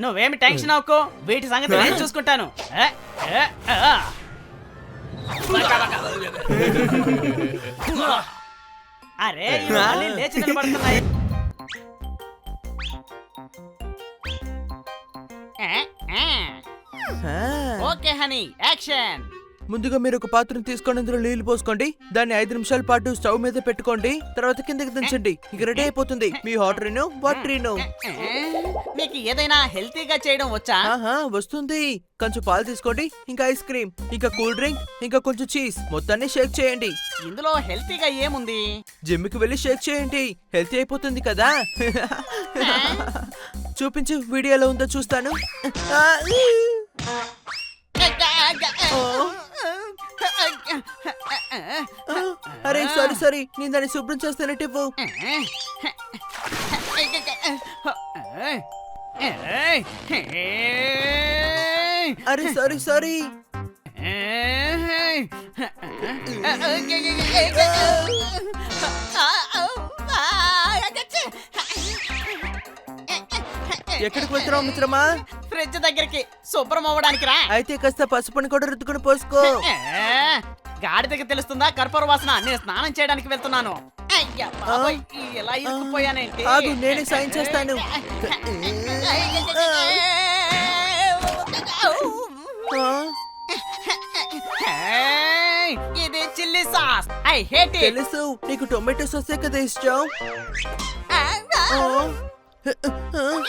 నువ్వేమి టెన్షన్ అవ్వకు, వీటి సంగతి నేను చూసుకుంటాను. అరే లేచి నిలబడుతున్నాయి. Okay honey, action. ముందుగా మీరు ఒక పాత్రను తీసుకొని అందులో నీళ్లు పోసుకోండి. దాన్ని 5 నిమిషాల పాటు స్టవ్ మీద పెట్టుకోండి. తర్వాత కిందకి దించండి. ఇక రెడీ అయిపోతుంది మీ హాట్ రీను వాటర్ రీను. మీకు ఏదైనా హెల్తీగా చేయడం వచ్చా? వస్తుంది. కొంచెం పాలు తీసుకోండి, ఇంకా ఐస్ క్రీమ్, ఇంకా కూల్ డ్రింక్, ఇంకా కొంచెం చీజ్. మొత్తాన్ని షేక్ చేయండి. ఇందులో హెల్తీగా ఏముంది? జిమ్ కి వెళ్ళి షేక్ చేయండి, హెల్తీ అయిపోతుంది కదా. చూపించు, వీడియోలో ఉందో చూస్తాను. అరే సారీ, నేను దాన్ని శుభ్రం చేస్తానంటే ఇవ్వు. అరే సారీ. ఎక్కడికి వెళ్తున్నావు మిత్రమా? ఫ్రిడ్జ్ దగ్గరికి శుభ్రం అవ్వడానికి రా. అయితే కాస్త పసుపుని కూడా రుద్దుకుని పోసుకో. గాడిదకి తెలుస్తుందా కర్పూర వాసన? నేను స్నానం చేయడానికి వెళ్తున్నాను. అయ్యా బాబోయ్, ఎలా ఇరుక్కుపోయానేంటి? ఆగు, నేనే సాయం చేస్తాను. ఇది chilli sauce. I hate it. తెలుసు, నీకు టొమాటో సాసే కదా ఇష్టం.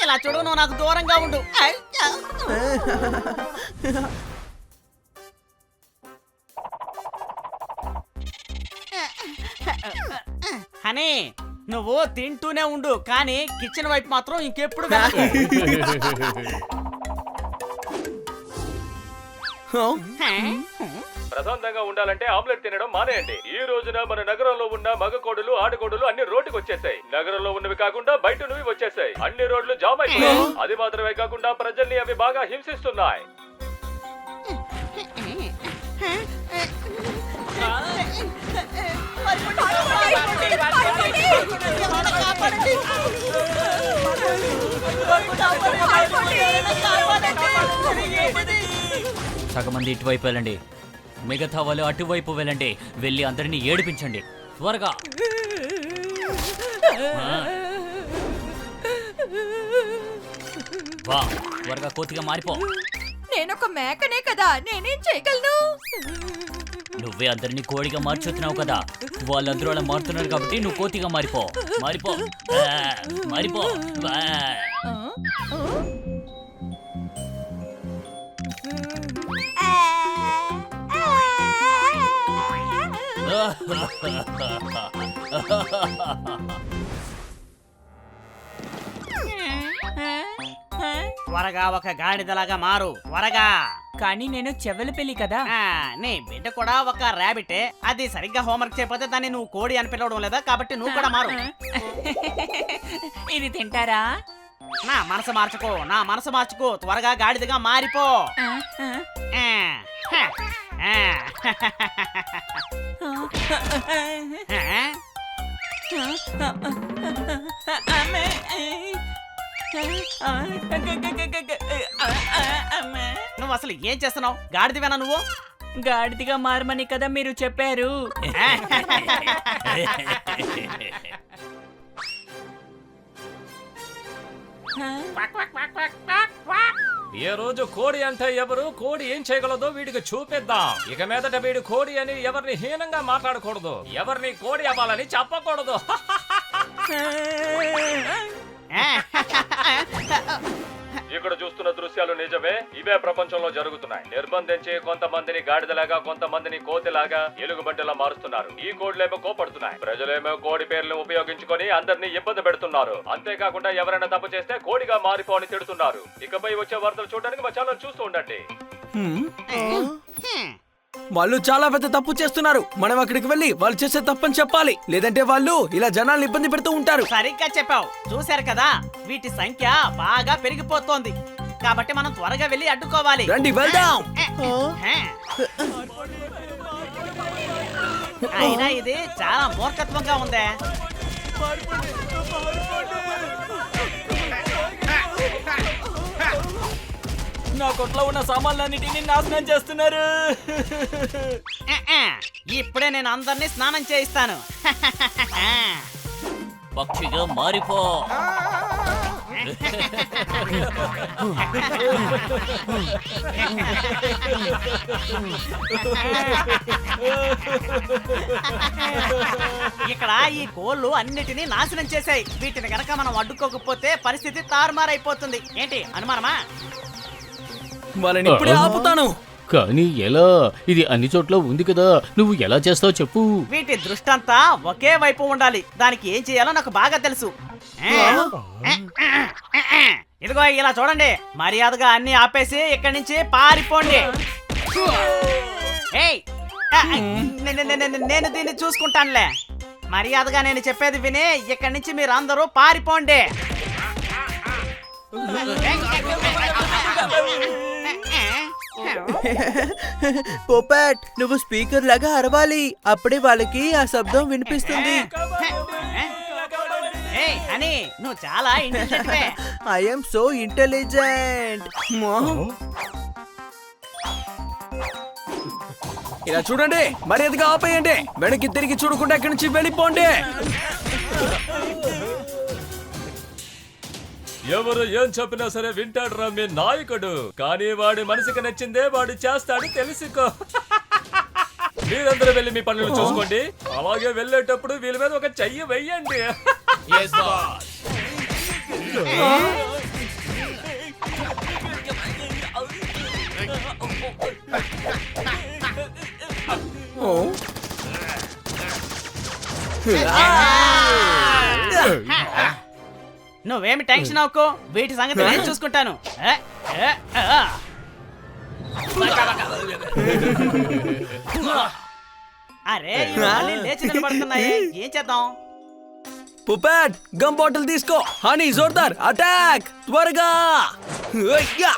ఇలా చూడు, నువ్వు నాకు దూరంగా ఉండు. హనీ, నువ్వు తింటూనే ఉండు, కానీ కిచెన్ వైపు మాత్రం ఇంకెప్పుడు వెళ్ళకు. ప్రశాంతంగా ఉండాలంటే ఆమ్లెట్ తినడం మానేయండి. ఈ రోజున మన నగరంలో ఉన్న మగ కోడులు ఆడకోడులు అన్ని రోడ్డుకి వచ్చేసాయి. నగరంలో ఉన్నవి కాకుండా బయట నువ్వు వచ్చేసాయి. అన్ని రోడ్లు జామ్ అయిపోయాయి. అది మాత్రమే కాకుండా ప్రజల్ని అవి బాగా హింసిస్తున్నాయి. సగమంది ఇటువైపు వెళ్ళండి, మిగతా వాళ్ళు అటువైపు వెళ్ళండి. వెళ్ళి అందరినీ ఏడిపించండి త్వరగా. వా, త్వరగా కోతిగా మారిపో. నేనొక మేకనే కదా, నేనేం చేయగలను? నువ్వే అందరినీ కోడిగా మార్చుతున్నావు కదా. వాళ్ళందరూ అలా మారుతున్నారు కాబట్టి నువ్వు కోతిగా మారిపో. మారిపో. త్వరగా ఒక గాడిదలాగా మారు, త్వరగా. కానీ నేను చెవెల పెళ్లి కదా. నీ బిడ్డ కూడా ఒక ర్యాబిటే. అది సరిగ్గా హోంవర్క్ చేయకపోతే దాన్ని నువ్వు కోడి అని పిలవడం లేదా, కాబట్టి నువ్వు కూడా మారు. ఇది తింటారా? నా మనసు మార్చుకో, త్వరగా గాడిదగా మారిపో. నువ్వు అసలు ఏం చేస్తున్నావు? గాడిదవేనా నువ్వు? గాడిదిగా మారమని కదా మీరు చెప్పారు. ఏ రోజు కోడి అంటే ఎవరు, కోడి ఏం చేయగలదో వీడికి చూపిద్దాం. ఇక మీదట వీడు కోడి అని ఎవరిని హీనంగా మాట్లాడకూడదు, ఎవరిని కోడి అవ్వాలని చెప్పకూడదు. ఇక్కడ చూస్తున్న దృశ్యాలు నిజమే, ఇవే ప్రపంచంలో జరుగుతున్నాయి. నిర్బంధించి కొంతమందిని గాడిదలాగా, కొంతమందిని కోతిలాగా, ఎలుగుబంటిలా మారుస్తున్నారు. ఈ కోడ్లేమో కోపడుతున్నాయి, ప్రజలేమో కోడి పేర్లను ఉపయోగించుకొని అందరినీ ఇబ్బంది పెడుతున్నారు. అంతేకాకుండా ఎవరైనా తప్పు చేస్తే కోడిగా మారిపోని తిడుతున్నారు. ఇకపై వచ్చే వార్తలు చూడడానికి మా ఛానల్ చూస్తూ ఉండండి. వాళ్ళు చాలా పెద్ద తప్పు చేస్తున్నారు. మనం అక్కడికి వెళ్ళి వాళ్ళు చేసే తప్పని చెప్పాలి, లేదంటే వాళ్ళు ఇలా జనాల్ని ఇబ్బంది పెడుతూ ఉంటారు. సరిగ్గా చెప్పావు. చూశారు కదా, వీటి సంఖ్య బాగా పెరిగిపోతోంది. కాబట్టి మనం త్వరగా వెళ్ళి అడ్డుకోవాలి. రండి వెళ్దాం. అయినా ఇది చాలా మూర్ఖత్వంగా ఉందే. నా కొట్లో ఉన్న సామాన్లన్నిటిని నాశనం చేస్తున్నారు. ఇప్పుడే నేను అందరినీ స్నానం చేయిస్తాను. పక్షిగా మారిపో. ఇక్కడ ఈ కోళ్ళు అన్నిటినీ నాశనం చేశాయి. వీటిని గనక మనం అడ్డుకోకపోతే పరిస్థితి తారుమారైపోతుంది. ఏంటి అనుమానమా? వాళ్ళని ఇప్పుడే ఆపుతాను. కానీ ఎలా? ఇది అన్ని చోట్ల ఉంది కదా, నువ్వు ఎలా చేస్తావు చెప్పు. వీటి దృష్టంతా ఒకే వైపు ఉండాలి. దానికి ఏం చేయాలో నాకు బాగా తెలుసు. ఇదిగో ఇలా చూడండి. మర్యాదగా అన్ని ఆపేసి ఇక్కడి నుంచి పారిపోండి. ఏయ్, నేను దీన్ని చూసుకుంటానులే. మర్యాదగా నేను చెప్పేది విని ఇక్కడి నుంచి మీరు అందరూ పారిపోండి. పోపాట్, నువ్వు స్పీకర్ లాగా అరవాలి. అప్పుడే వాళ్ళకి ఆ శబ్దం వినిపిస్తుంది. ఏయ్ హనీ, నువ్వు చాలా ఇంటెలిజెంట్వే. I'm so intelligent. ఇలా చూడండి, మర్యాదగా ఆపేయండి. వెనక్కి తిరిగి చూడకుండా ఇక్కడి నుంచి వెళ్ళిపోండి. ఎవరు ఏం చెప్పినా సరే వింటాడురా మీ నాయకుడు. కానీ వాడి మనసుకి నచ్చిందే వాడు చేస్తాడు తెలుసుకో. మీరందరూ వెళ్ళి మీ పనులు చూసుకోండి. అలాగే వెళ్ళేటప్పుడు వీళ్ళ మీద ఒక చెయ్యి వెయ్యండి. నువ్వేమి టెన్షన్ అవ్వకు. వీటి సంగతి నేను చూసుకుంటాను. అరే ఇవి మళ్ళీ లేచి నిలబడుతున్నాయి. ఏం చేద్దాం? పుపాట్, గమ్ బాటిల్ తీసుకో. హనీ, జోర్దార్ అటాక్ త్వరగా. అయ్యా!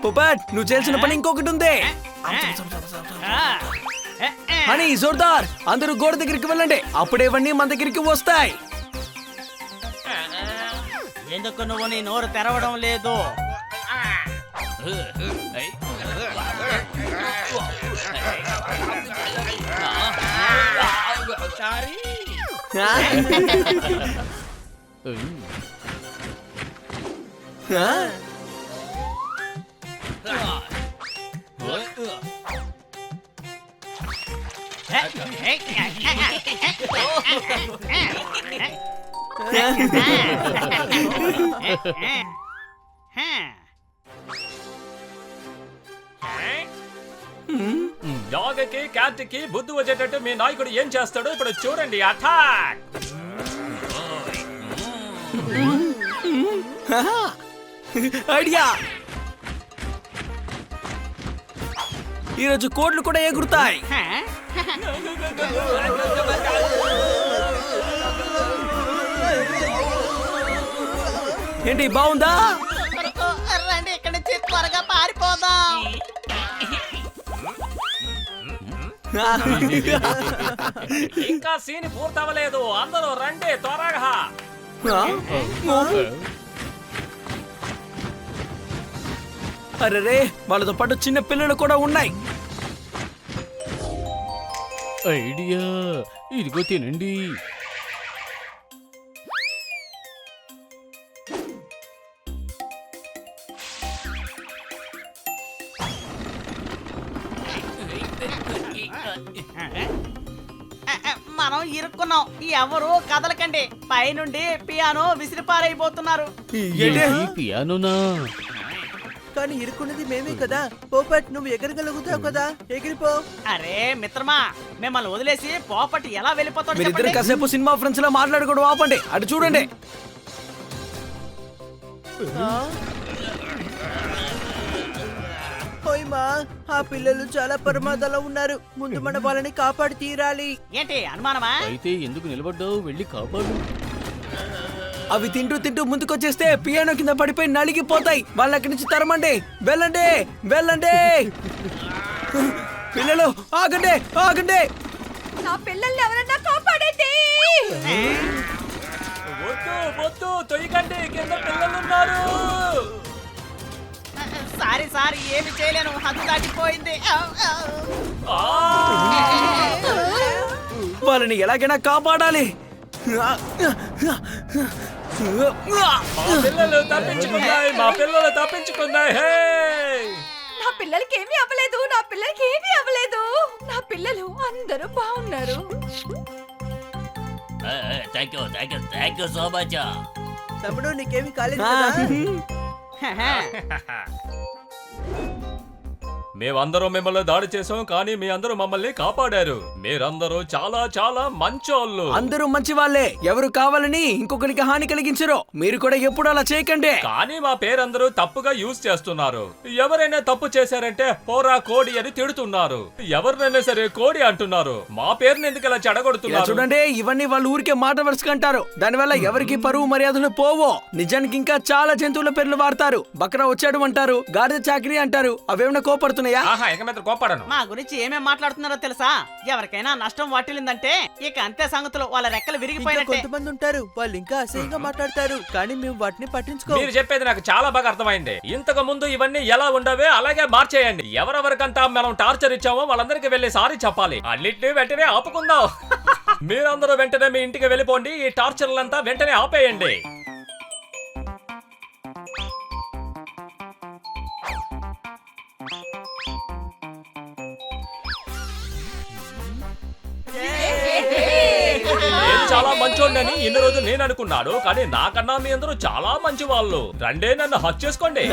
పుపాట్, నువ్వు చేసిన పని ఇంకొకటి ఉంది. హనీ, జోర్దార్ అందరూ గోడ దగ్గరికి వెళ్ళండి. అప్పుడే ఇవన్నీ మన దగ్గరికి వస్తాయి. ఎందుకు నువ్వు నీ నోరు తెరవడం లేదు? డాగ్కి క్యాట్కి బుద్ధి వచ్చేటట్టు మీ నాయకుడు ఏం చేస్తాడో ఇప్పుడు చూడండి. అటాక్! ఐడియా! ఈరోజు కోడ్లు కూడా ఎగురుతాయి. ఏంటి, బాగుందా? రండి ఇక్కడి నుంచి త్వరగా పారిపోదాం. ఇంకా సీన్ పూర్తవలేదు. అందరూ రండి త్వరగా. అరే, వాళ్ళతో పాటు చిన్న పిల్లలు కూడా ఉన్నాయి. ఐడియా, ఇదిగో తినండి. మనం ఇరుక్కున్నాం. ఎవరు కదలకండి. పైనుండి పియానో విసిరిపారైపోతున్నారు. ఈ పియానోనా? కానీ ఇరుక్కున్నది మేమే కదా. పోపట్, నువ్వు ఎగరగలుగుతావు కదా, ఎగిరిపో. అరే మిత్రమా, మిమ్మల్ని వదిలేసి పోపట్ ఎలా వెళ్ళిపోతాడు మీరిద్దరు చెప్పండి? కాసేపు సినిమా ఫ్రెండ్స్ లా మాట్లాడుకోవడం ఆపండి. అటు చూడండి. ఓయ్ మా, ఆ పిల్లలు చాలా ప్రమాదంలో ఉన్నారు. ముందు మన వాళ్ళని కాపాడి తీరాలి. ఏంటి అనుమానమా? అయితే ఎందుకు నిలబడ్డావు? వెళ్ళి కాపాడు. అవి తింటూ తింటూ ముందుకొచ్చేస్తే పియానో కింద పడిపోయి నలిగిపోతాయి. వాళ్ళ అక్కడి నుంచి తరమండి. వెళ్ళండి వెళ్ళండి. పిల్లలు ఆగండి ఆగండి. నా పిల్లల్ని ఎవరన్నా కాపాడండి. తొయ్యకండి, కింద పిల్లలున్నారు. సారీ సారీ, ఏమి చేయలేను, హద్దు దాటిపోయింది. వాళ్ళని ఎలాగైనా కాపాడాలి. పిల్లలు తప్పించుకున్నాయి, మా పిల్లలు తప్పించుకున్నాయి. నా పిల్లలకి ఏమీ అవ్వలేదు. నా పిల్లలకి ఏమీ అవ్వలేదు. నా పిల్లలు అందరూ బాగున్నారు. Thank you so much. తమ్ముడు నీకేమి కాలేదు కదా? మేమందరూ మిమ్మల్ని దాడి చేసాం, కానీ మీ అందరూ మమ్మల్ని కాపాడారు. మీరందరూ చాలా చాలా మంచోళ్ళు. అందరూ మంచి వాళ్ళే. ఎవరు కావాలని ఇంకొకరికి హాని కలిగించరు. మీరు కూడా ఎప్పుడు అలా చేయకండి. కానీ మా పేరందరూ తప్పుగా యూజ్ చేస్తున్నారు. ఎవరైనా తప్పు చేశారంటే పోరా కోడి అని తిడుతున్నారు. ఎవరినైనా సరే కోడి అంటున్నారు. మా పేరుని ఎందుకు ఇలా ఇలా చెడగొడుతున్నారు? చూడండి, ఇవన్నీ వాళ్ళు ఊరికే మాట వరుసగా అంటారు. దానివల్ల ఎవరికి పరువు మర్యాదలు పోవో. నిజానికి ఇంకా చాలా జంతువుల పేర్లు వాడతారు. బక్రా వచ్చాడు అంటారు, గాడిద చాకరీ అంటారు. అవేమైనా కోపడుతున్నాయా? ఆహా, ఇక మీద కోపడను. మా గురించి ఏమేం మాట్లాడుతున్నారో తెలుసా? ఎవరికైనా నష్టం వాటిల్లిందంటే ఇక అంతే సంగతులు. వాళ్ళ రెక్కలు ఇంకా విరిగిపోయినట్టే. కొంతమంది ఉంటారు, వాళ్ళు ఇంకా అసహ్యంగా మాట్లాడతారు, కానీ మేము వాటిని పట్టించుకో. మీరు చెప్పేది నాకు చాలా బాగా అర్థమైంది. ఇంతకు ముందు ఇవన్నీ ఎలా ఉండవే అలాగే మార్చేయండి. ఎవరెవరికంతా మనం టార్చర్ ఇచ్చామో వాళ్ళందరికీ వెళ్ళి సారీ చెప్పాలి. అన్నిటినీ వెంటనే ఆపుకుందాం. మీరందరూ వెంటనే మీ ఇంటికి వెళ్ళిపోండి. ఈ టార్చర్లంతా వెంటనే ఆపేయండి. నేను చాలా మంచోడిని ఇన్ని రోజులు నేను అనుకున్నాను, కానీ నాకన్నా మీ అందరూ చాలా మంచి వాళ్ళు. రండే నన్ను హక్ చేసుకోండి.